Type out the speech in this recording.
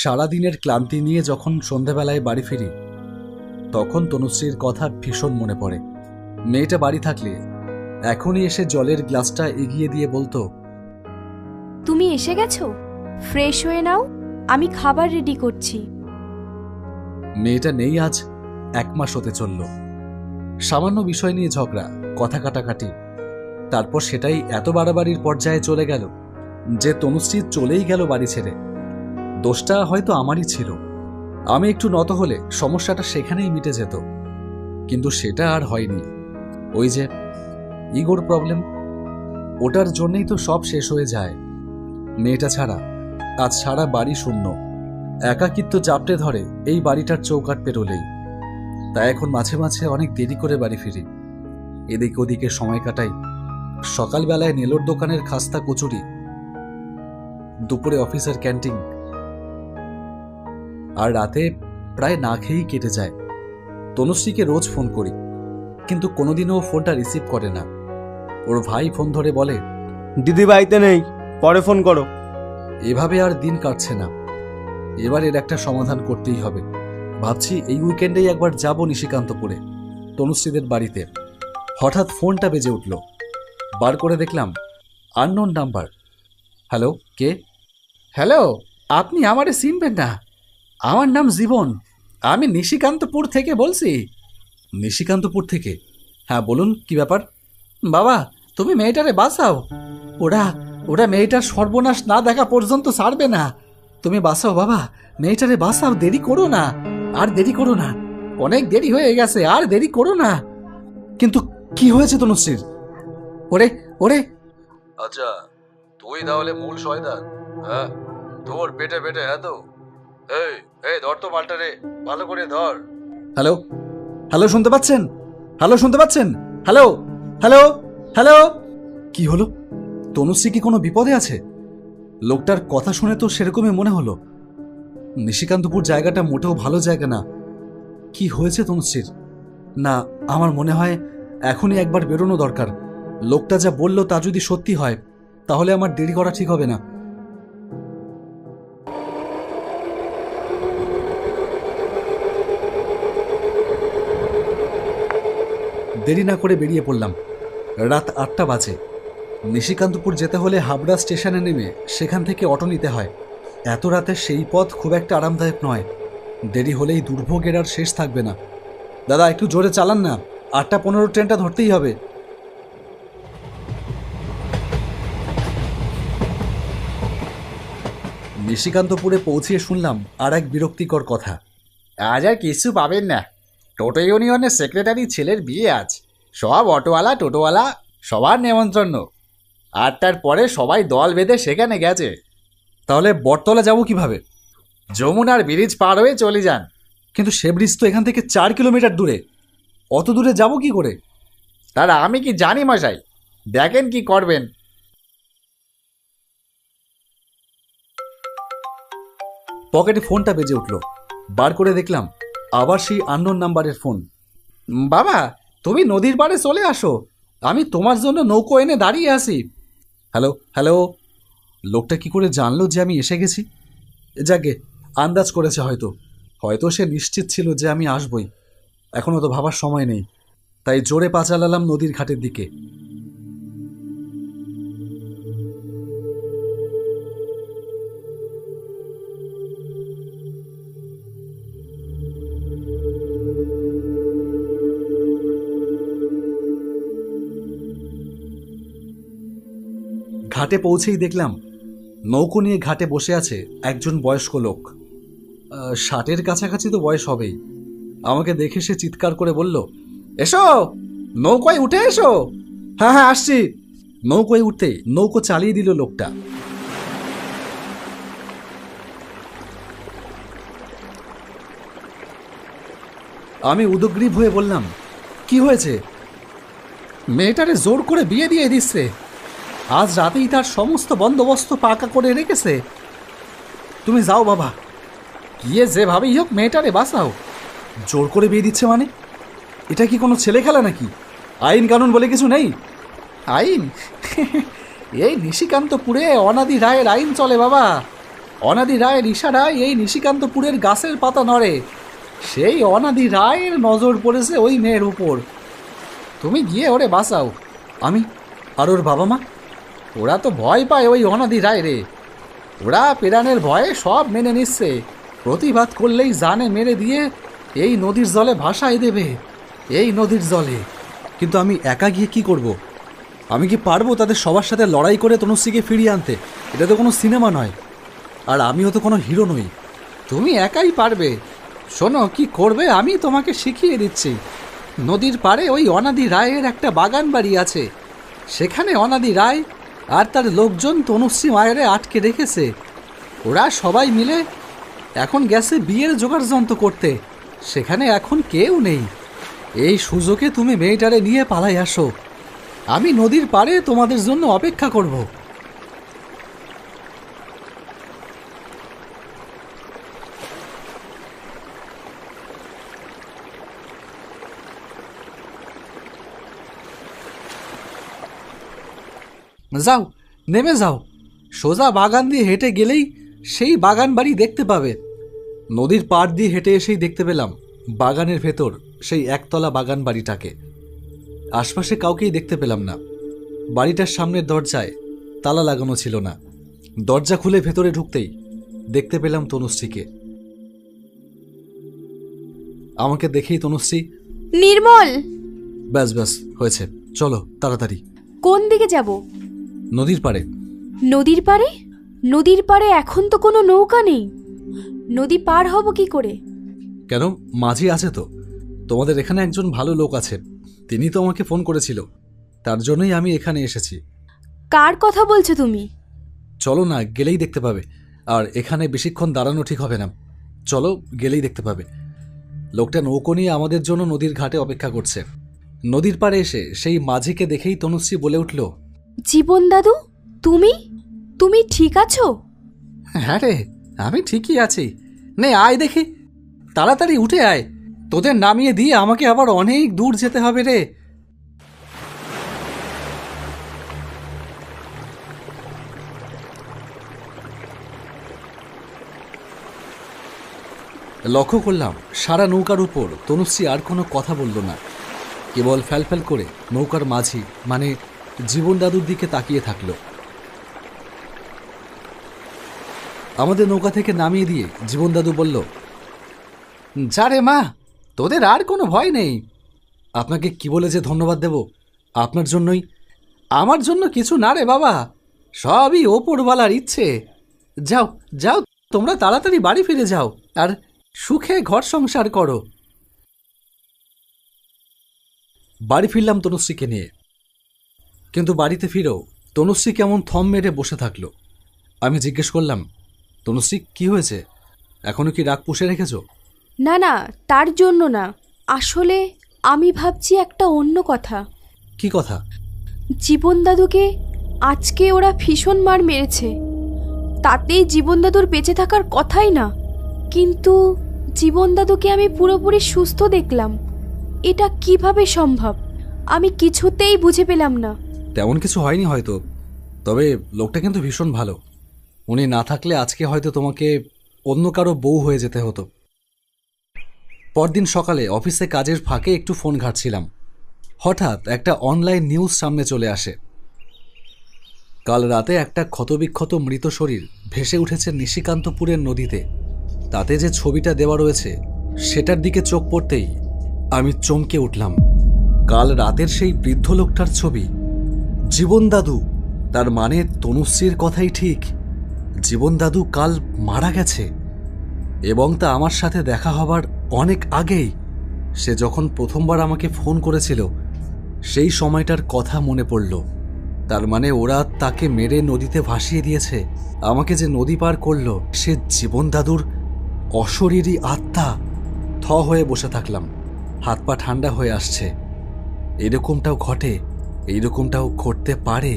সারাদিনের ক্লান্তি নিয়ে যখন সন্ধেবেলায় বাড়ি ফিরি তখন তনুশ্রীর কথা ভীষণ মনে পড়ে। মেয়েটা বাড়ি থাকলে এখনই এসে জলের গ্লাসটা এগিয়ে দিয়ে বলতো, তুমি এসে গেছো, ফ্রেশ হয়ে নাও, আমি খাবার রেডি করছি। মেয়েটা নেই আজ 1 মাস হতে চলল। সামান্য বিষয় নিয়ে ঝগড়া, কথা কাটাকাটি, তারপর সেটাই এত বাড়াবাড়ির পর্যায়ে চলে গেল যে তনুশ্রী চলেই গেল বাড়ি ছেড়ে। দোষটা হয়তো আমারই ছিল। আমি একটু নত হলে সমস্যাটা সেখানেই মিটে যেত, কিন্তু সেটা আর হয়নি। ওই যে ইগোর প্রবলেম, ওটার জন্যই তো সব শেষ হয়ে যায়। মেয়েটা ছাড়া আজ সারা বাড়ি শূন্য, একাকিত্ব জাপটে ধরে এই বাড়িটার চৌকাঠ পেরোলেই। তাই এখন মাঝে মাঝে অনেক দেরি করে বাড়ি ফিরি, এদিক ওদিকে সময় কাটাই। সকালবেলায় নেলোর দোকানের খাস্তা কচুরি, দুপুরে অফিসের ক্যান্টিন, আর রাতে প্রায় না খেয়েই কেটে যায়। তনুশ্রীকে রোজ ফোন করি, কিন্তু কোনোদিনও ফোনটা রিসিভ করে না। ওর ভাই ফোন ধরে বলে, দিদি বাড়িতে নেই, পরে ফোন করো। এভাবে আর দিন কাটছে না। এবার এর একটা সমাধান করতেই হবে। ভাবছি এই উইকেন্ডেই একবার যাব নিশিকান্তপুরে, তনুশ্রীদের বাড়িতে। হঠাৎ ফোনটা বেজে উঠল। বার করে দেখলাম আননোন নাম্বার। হ্যালো, কে? হ্যালো, আপনি আমারে চিনবেন না? আমার নাম জীবন, আমি নিশিকান্তপুর থেকে বলছি। নিশিকান্তপুর থেকে? হ্যাঁ বলুন, কি ব্যাপার? বাবা, তুমি মেয়েটারে বাঁচাও, ওরা ওরা মেয়েটার সর্বনাশ না দেখা পর্যন্ত ছাড়বে না। তুমি বাঁচাও বাবা, মেয়েটারে বাঁচাও, দেরি করো না, আর দেরি করো না, অনেক দেরি হয়ে গেছে, আর দেরি করো না। কিন্তু কি হয়েছে তনুশ্রীর? ওরে ওরে, আচ্ছা তুই তাহলে মূল শয়তান? হ্যাঁ, তোর পেটে পেটে এত। এই এই ধর তো মালটা রে, ভালো করে ধর। হ্যালো হ্যালো, শুনতে পাচ্ছেন? হ্যালো, শুনতে পাচ্ছেন? Hello hello hello. কি হলো? তনুশ্রী কি কোনো বিপদে আছে? লোকটার কথা শুনে তো সেরকমই মনে হলো। নিশিকান্তপুর জায়গাটা মোটেও ভালো জায়গা না। কি হয়েছে তনুশ্রীর? না, আমার মনে হয় এখনই একবার বেরোনো দরকার। লোকটা যা বলল তা যদি সত্যি হয় তাহলে আমার দেরি করা ঠিক হবে না। দেরি না করে বেরিয়ে পড়লাম। রাত 8টা বাজে। নিশিকান্তপুর যেতে হলে হাবড়া স্টেশনে নেমে সেখান থেকে অটো নিতে হয়। এত রাতে সেই পথ খুব একটা আরামদায়ক নয়। দেরি হলেই দুর্ভোগের আর শেষ থাকবে না। দাদা, একটু জোরে চালান না, 8টা 15 ট্রেনটা ধরতেই হবে। নিশিকান্তপুরে পৌঁছিয়ে শুনলাম আর এক বিরক্তিকর কথা। আজ আর কিছু পাবেন না, টোটো ইউনিয়নের সেক্রেটারি ছেলের বিয়ে আজ। সব অটোওয়ালা টোটোওয়ালা সবার নেমন্ত্রণ। 8টার পরে সবাই দল বেঁধে সেখানে গেছে। তাহলে বটতলা যাব কিভাবে? যমুনার ব্রিজ পার হয়ে চলে যান। কিন্তু সে ব্রিজ তো এখান থেকে 4 কিলোমিটার দূরে, অত দূরে যাব কি করে? তারা আমি কি জানি মশাই, দেখেন কি করবেন। পকেটে ফোনটা বেজে উঠল। বার করে দেখলাম আবার সেই আননোন নাম্বারের ফোন। বাবা, তুমি নদীর পাড়ে চলে আসো, আমি তোমার জন্য নৌকো এনে দাঁড়িয়ে আছি। Hello hello. লোকটা কি করে জানলো যে আমি এসে গেছি? যাকে আন্দাজ করেছে হয়তো, হয়তো সে নিশ্চিত ছিল যে আমি আসবই। এখনো তো ভাবার সময় নেই, তাই জোরে পা চালালাম নদীর ঘাটের দিকে। ঘাটে পৌঁছেই দেখলাম নৌকো নিয়ে ঘাটে বসে আছে একজন বয়স্ক লোক। 60-এর কাছাকাছি তো বয়স হবেই। আমাকে দেখে সে চিৎকার করে বলল, এসো, নৌকোয় উঠে এসো। হ্যাঁ হ্যাঁ আসছি। নৌকোয় উঠতেই নৌকো চালিয়ে দিল লোকটা। আমি উদগ্রীব হয়ে বললাম, কি হয়েছে? মেয়েটারে জোর করে বিয়ে দিয়ে দিচ্ছে, আজ রাতেই তার সমস্ত বন্দোবস্ত পাকা করে রেখেছে। তুমি যাও বাবা, গিয়ে যেভাবেই হোক মেয়েটারে বাঁচাও। জোর করে বিয়ে দিচ্ছে মানে? এটা কি কোনো ছেলে খেলা নাকি? আইন কানুন বলে কিছু নেই? আইন? এই নিশিকান্তপুরে অনাদি রায়ের আইন চলে বাবা। অনাদি রায়ের ইশারায় এই নিশিকান্তপুরের গাছের পাতা নড়ে। সেই অনাদি রায়ের নজর পড়েছে ওই মেয়ের উপর। তুমি গিয়ে ওরে বাঁচাও। আমি আর ওর বাবা মা, ওরা তো ভয় পায় ওই অনাদি রায় রে। ওরা পেরানের ভয়ে সব মেনে নিচ্ছে। প্রতিবাদ করলেই জানে মেরে দিয়ে এই নদীর জলে ভাসায় দেবে, এই নদীর জলে। কিন্তু আমি একা গিয়ে কি করব? আমি কি পারবো তাদের সবার সাথে লড়াই করে তনুশ্রীকে ফিরিয়ে আনতে? এটা তো কোনো সিনেমা নয়, আর আমিও তো কোনো হিরো নই। তুমি একাই পারবে। শোনো কি করবে, আমি তোমাকে শিখিয়ে দিচ্ছি। নদীর পাড়ে ওই অনাদি রায়ের একটা বাগান বাড়ি আছে। সেখানে অনাদি রায় আর তার লোকজন তনুশ্রী মায়েরে আটকে রেখেছে। ওরা সবাই মিলে এখন গেছে বিয়ের জোগাড় যন্ত্র করতে। সেখানে এখন কেউ নেই। এই সুযোগে তুমি মেয়েটারে নিয়ে পালাই আসো। আমি নদীর পাড়ে তোমাদের জন্য অপেক্ষা করব। যাও, নেমে যাও। সোজা বাগান দিয়ে হেঁটে গেলেই সেই বাগান বাড়ি দেখতে পাবে। নদীর পাড় দিয়ে হেঁটে এসেই দেখতে পেলাম বাগানের ভেতর সেই একতলা বাগান বাড়িটাকে। আশপাশে কাউকেই দেখতে পেলাম না। বাড়িটার সামনের দরজায় তালা লাগানো ছিল না। দরজা খুলে ভেতরে ঢুকতেই দেখতে পেলাম তনুশ্রীকে। আমাকে দেখেই তনুশ্রী, নির্মল! ব্যাস ব্যাস হয়েছে, চলো তাড়াতাড়ি। কোন দিকে যাব? নদীর পাড়ে। নদীর পাড়ে? নদীর পাড়ে এখন তো কোনো নৌকা নেই। নদী পার হব কি করে? কেন, মাঝি আছে তো। তোমাদের এখানে একজন ভালো লোক আছে, তিনি তো আমাকে ফোন করেছিল। তার জন্যই আমি এখানে এসেছি। কার কথা বলছো তুমি? চলো না, গেলেই দেখতে পাবে। আর এখানে বেশিক্ষণ দাঁড়ানো ঠিক হবে না। চলো, গেলেই দেখতে পাবে। লোকটা নৌকো নিয়ে আমাদের জন্য নদীর ঘাটে অপেক্ষা করছে। নদীর পাড়ে এসে সেই মাঝিকে দেখেই তনুশ্রী বলে উঠল, জীবন দাদু, তুমি তুমি ঠিক আছো? হ্যাঁ রে, আমি ঠিকই আছি। নে আয় দেখি, তাড়াতাড়ি উঠে আয়। তোদের নামিয়ে দিয়ে আমাকে আবার অনেক দূর যেতে হবে রে। লক্ষ্য করলাম সারা নৌকার উপর তনুশ্রী আর কোনো কথা বলল না। কেবল ফ্যালফ্যাল করে নৌকার মাঝি মানে জীবন দাদুর দিকে তাকিয়ে থাকলো। আমাদের নৌকা থেকে নামিয়ে দিয়ে জীবন দাদু বলল, যা রে মা, তোদের আর কোনো ভয় নেই। আপনাকে কি বলে যে ধন্যবাদ দেব? আপনার জন্যই। আমার জন্য কিছু না রে বাবা, সবই ওপরওয়ালার ইচ্ছে। যাও যাও, তোমরা তাড়াতাড়ি বাড়ি ফিরে যাও আর সুখে ঘর সংসার করো। বাড়ি ফিরলাম তনুশ্রীকে নিয়ে। কিন্তু বাড়িতে ফিরেও তনুশ্রী কেমন থম মেরে বসে থাকলো। আমি জিজ্ঞেস করলাম, তনুশ্রী কি হয়েছে? এখনো কি রাগ পুষে রেখেছো? না না, তার জন্য না। আসলে আমি ভাবছি একটা অন্য কথা। কি কথা? জীবন দাদুকে আজকে ওরা ভীষণ মার মেরেছে। তাতেই জীবন দাদুর বেঁচে থাকার কথাই না। কিন্তু জীবন দাদুকে আমি পুরোপুরি সুস্থ দেখলাম। এটা কিভাবে সম্ভব? আমি কিছুতেই বুঝে পেলাম না। তেমন কিছু হয়নি হয়তো, তবে লোকটা কিন্তু ভীষণ ভালো। উনি না থাকলে আজকে হয়তো তোমাকে অন্য কারো বউ হয়ে যেতে হতো। পরদিন সকালে অফিসে কাজের ফাঁকে একটু ফোন ঘাঁটছিলাম। হঠাৎ একটা অনলাইন নিউজ সামনে চলে আসে। কাল রাতে একটা ক্ষতবিক্ষত মৃত শরীর ভেসে উঠেছে নিশিকান্তপুরের নদীতে। তাতে যে ছবিটা দেওয়া রয়েছে সেটার দিকে চোখ পড়তেই আমি চমকে উঠলাম। কাল রাতের সেই বৃদ্ধ লোকটার ছবি। জীবন দাদু, তার মানে তনুশ্রীর কথাই ঠিক। জীবন দাদু কাল মারা গেছে, এবং তা আমার সাথে দেখা হবার অনেক আগেই। সে যখন প্রথমবার আমাকে ফোন করেছিল সেই সময়টার কথা মনে পড়ল। তার মানে ওরা তাকে মেরে নদীতে ভাসিয়ে দিয়েছে। আমাকে যে নদী পার করলো সে জীবন দাদুর অশরীরী আত্মা। থ হয়ে বসে থাকলাম, হাত পা ঠান্ডা হয়ে আসছে। এরকমটাও ঘটে, এইরকমটাও ঘটতে পারে।